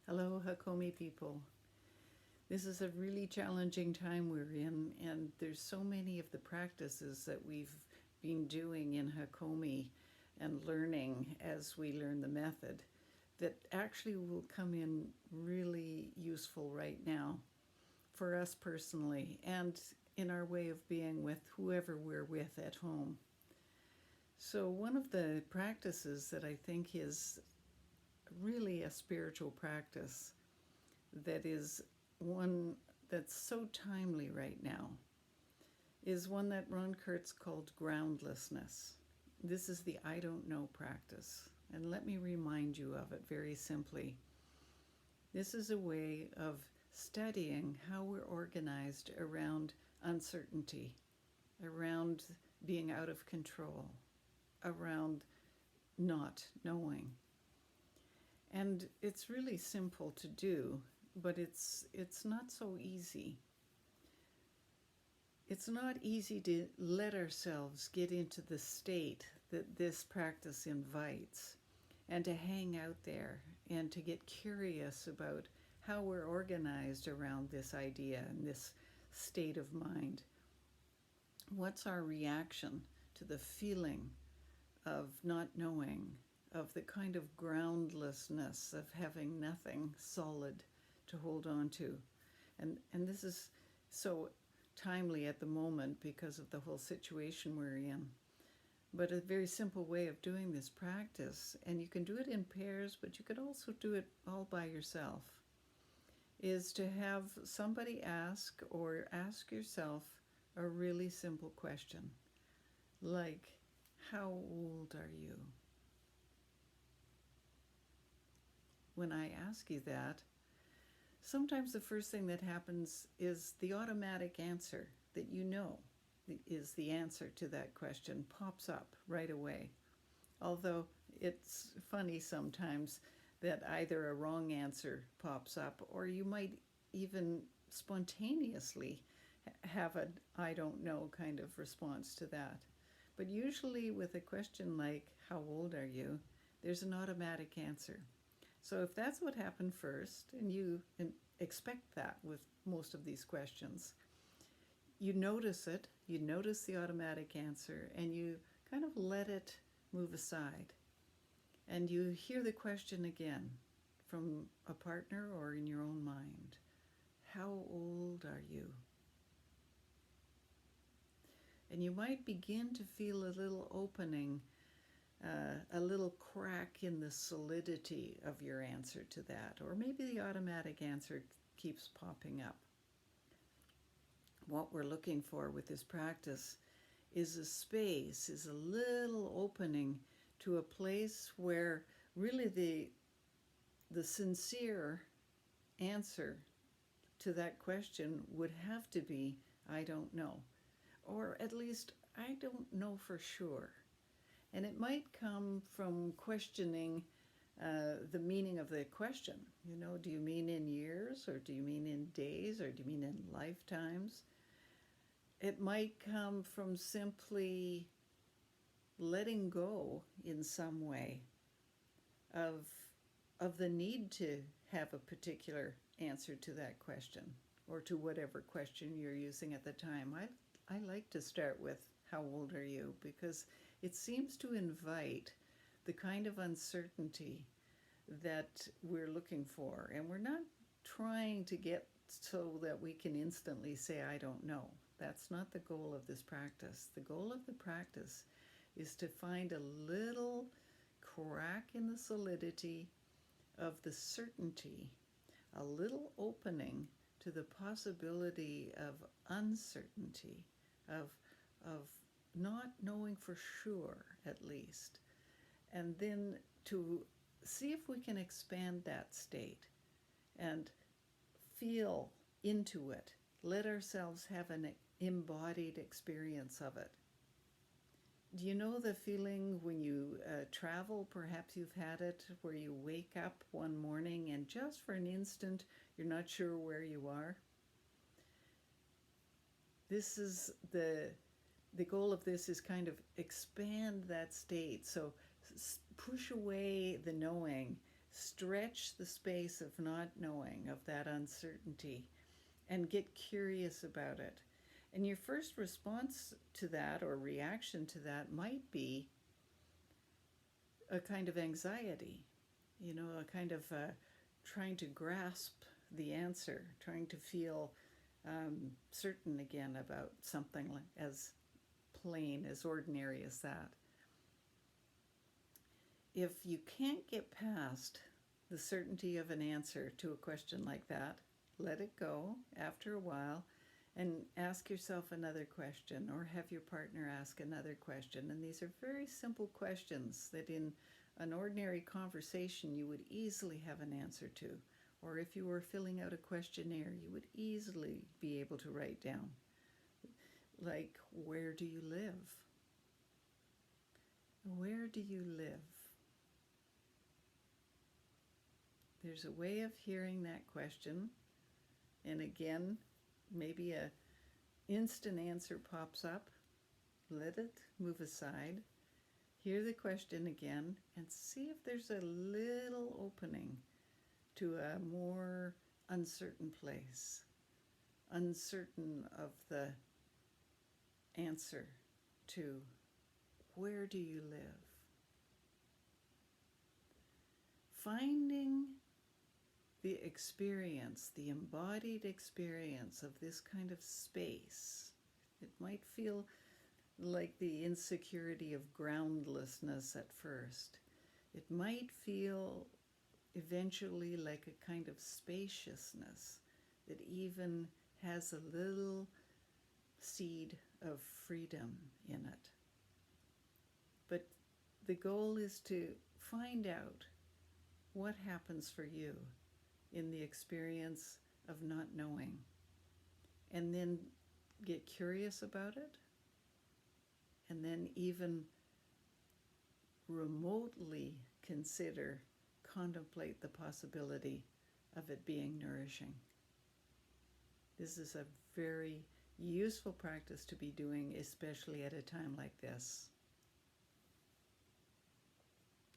Hello, Hakomi people. This is a really challenging time we're in, and there's so many of the practices that we've been doing in Hakomi and learning as we learn the method that actually will come in really useful right now for us personally and in our way of being with whoever we're with at home. So, one of the practices that I think is really a spiritual practice that is one that's so timely right now is one that Ron Kurtz called groundlessness. This is the I don't know practice. And let me remind you of it very simply. This is a way of studying how we're organized around uncertainty, around being out of control, around not knowing. And it's really simple to do, but it's not so easy. It's not easy to let ourselves get into the state that this practice invites and to hang out there and to get curious about how we're organized around this idea and this state of mind. What's our reaction to the feeling of not knowing, of the kind of groundlessness of having nothing solid to hold on to? And this is so timely at the moment because of the whole situation we're in. But a very simple way of doing this practice, and you can do it in pairs, but you could also do it all by yourself, is to have somebody ask or ask yourself a really simple question, like, how old are you? When I ask you that, sometimes the first thing that happens is the automatic answer that you know is the answer to that question pops up right away. Although it's funny sometimes that either a wrong answer pops up or you might even spontaneously have a I don't know kind of response to that. But usually with a question like, how old are you? There's an automatic answer. So if that's what happened first, and you expect that with most of these questions, you notice it, you notice the automatic answer, and you kind of let it move aside. And you hear the question again from a partner or in your own mind. How old are you? And you might begin to feel a little opening, a little crack in the solidity of your answer to that. Or maybe the automatic answer keeps popping up. What we're looking for with this practice is a space, is a little opening to a place where really the sincere answer to that question would have to be, I don't know. Or at least, I don't know for sure. And it might come from questioning the meaning of the question. You know, do you mean in years, or do you mean in days, or do you mean in lifetimes? It might come from simply letting go in some way of the need to have a particular answer to that question or to whatever question you're using at the time. I like to start with how old are you, because it seems to invite the kind of uncertainty that we're looking for. And we're not trying to get so that we can instantly say, I don't know. That's not the goal of this practice. The goal of the practice is to find a little crack in the solidity of the certainty, a little opening to the possibility of uncertainty, of not knowing for sure, at least. And then to see if we can expand that state and feel into it. Let ourselves have an embodied experience of it. Do you know the feeling when you travel? Perhaps you've had it, where you wake up one morning and just for an instant you're not sure where you are. This is the goal of this is kind of expand that state. So push away the knowing stretch the space of not knowing, of that uncertainty, and get curious about it. And your first response to that or reaction to that might be a kind of anxiety, a kind of trying to grasp the answer, trying to feel certain again about something as plain, as ordinary as that. If you can't get past the certainty of an answer to a question like that, let it go after a while and ask yourself another question, or have your partner ask another question. And these are very simple questions that in an ordinary conversation you would easily have an answer to. Or if you were filling out a questionnaire, you would easily be able to write down. Like, where do you live? Where do you live? There's a way of hearing that question. And again, maybe an instant answer pops up. Let it move aside. Hear the question again and see if there's a little opening to a more uncertain place, uncertain of the answer to where do you live? Finding the experience, the embodied experience of this kind of space. It might feel like the insecurity of groundlessness at first. It might feel eventually like a kind of spaciousness that even has a little seed of freedom in it. But the goal is to find out what happens for you in the experience of not knowing, and then get curious about it, and then even remotely contemplate the possibility of it being nourishing. This is a very useful practice to be doing, especially at a time like this.